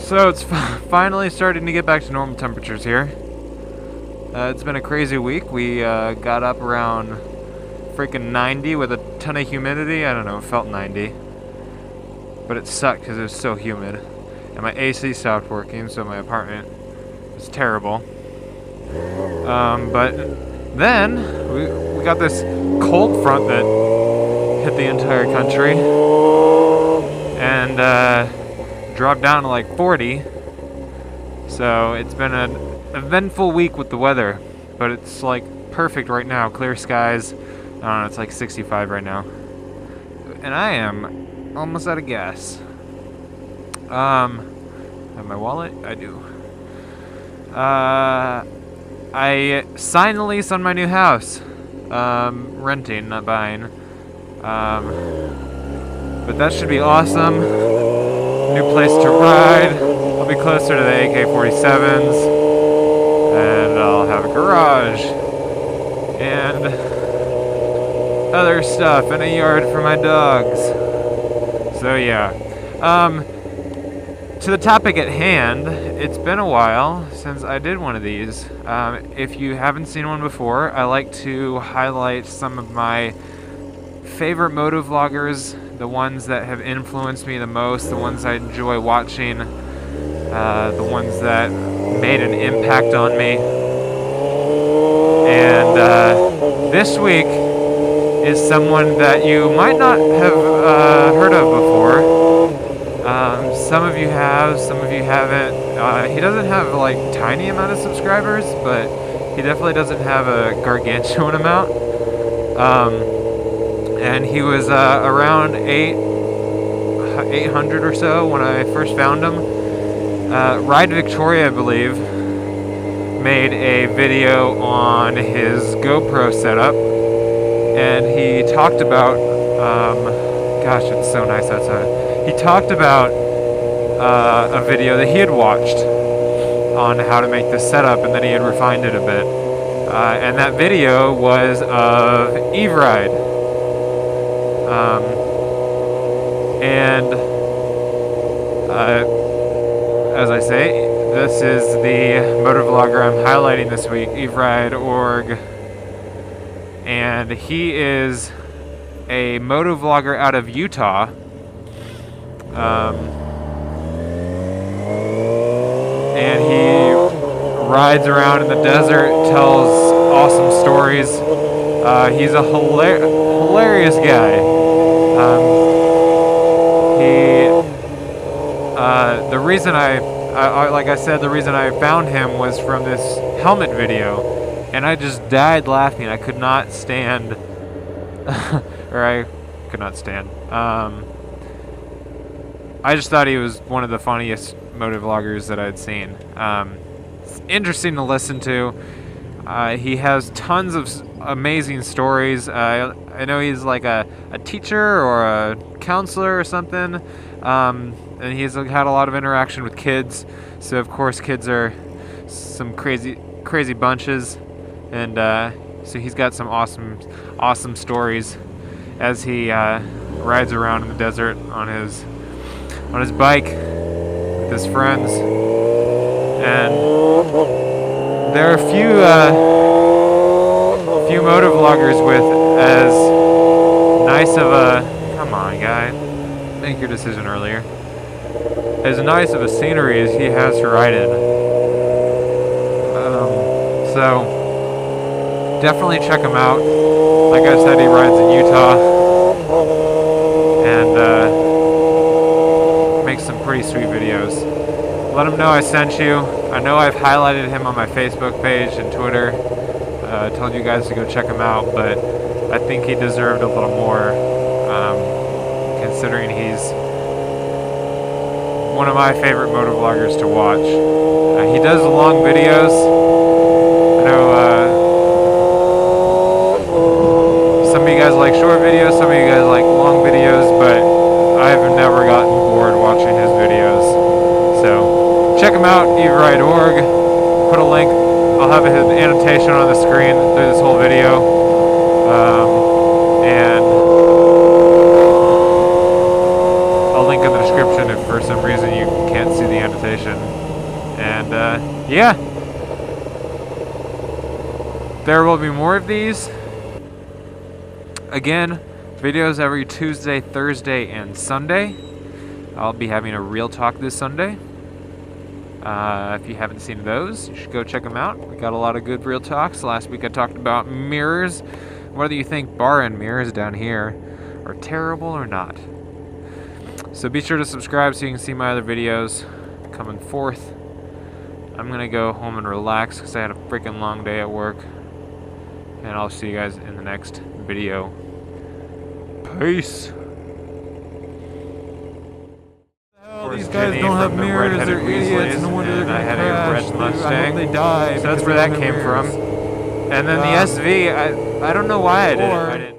So it's finally starting to get back to normal temperatures here. It's been a crazy week. We got up around freaking 90 with a ton of humidity. I don't know, it felt 90. But it sucked because it was so humid. And my AC stopped working, so my apartment was terrible. But then we got this cold front that hit the entire country. And dropped down to like 40. So it's been an eventful week with the weather, but it's like perfect right now. Clear skies. I don't know, it's like 65 right now. And I am almost out of gas. Have my wallet? I do. I signed the lease on my new house. Renting, not buying. But that should be awesome. New place to ride. I'll be closer to the AK-47s, and I'll have a garage and other stuff and a yard for my dogs. So yeah. To the topic at hand, it's been a while since I did one of these. If you haven't seen one before, I like to highlight some of my favorite motovloggers, the ones that have influenced me the most, the ones I enjoy watching, the ones that made an impact on me. And this week is someone that you might not have heard of before. Some of you have, some of you haven't. He doesn't have like tiny amount of subscribers, but he definitely doesn't have a gargantuan amount. And he was around 800 or so when I first found him. RideVictoria, I believe, made a video on his GoPro setup, and he talked about, gosh, it's so nice outside. He talked about a video that he had watched on how to make this setup, and then he had refined it a bit. And that video was of EveRide. As I say, this is the motovlogger I'm highlighting this week, EveRide.org. And he is a motovlogger out of Utah. And he rides around in the desert, tells awesome stories. He's a hilarious guy. The reason like I said, the reason I found him was from this helmet video, and I just died laughing. I could not stand, or I could not stand. I just thought he was one of the funniest motovloggers that I'd seen. It's interesting to listen to. He has tons of amazing stories. I know he's like a teacher or a counselor or something, and he's had a lot of interaction with kids. So of course kids are some crazy bunches, and so he's got some awesome stories as he rides around in the desert on his bike with his friends. And there are few motovloggers with as nice of a, come on guy, make your decision earlier, as nice of a scenery as he has to ride in. So definitely check him out. Like I said, he rides in Utah and makes some pretty sweet videos. Let him know I sent you. I know I've highlighted him on my Facebook page and Twitter. Told you guys to go check him out, but I think he deserved a little more, considering he's one of my favorite motovloggers to watch. He does long videos. I know some of you guys like short videos, some of you guys like long videos, but I've never gotten bored watching his videos. So check him out, EveRide.org. Put a link. I'll have an annotation on the screen through this whole video. And I'll link link in the description if for some reason you can't see the annotation. And yeah, there will be more of these. Again, videos every Tuesday, Thursday, and Sunday. I'll be having a real talk this Sunday. If you haven't seen those, you should go check them out. We got a lot of good real talks. Last week I talked about mirrors, whether you think bar and mirrors down here are terrible or not. So be sure to subscribe so you can see my other videos coming forth. I'm gonna go home and relax because I had a freaking long day at work. And I'll see you guys in the next video. Peace. These guys don't have mirrors, they're idiots, no wonder they're gonna crash. Red Mustang. I hope they die. So that's where that came from. And then the SV, I don't know why I didn't.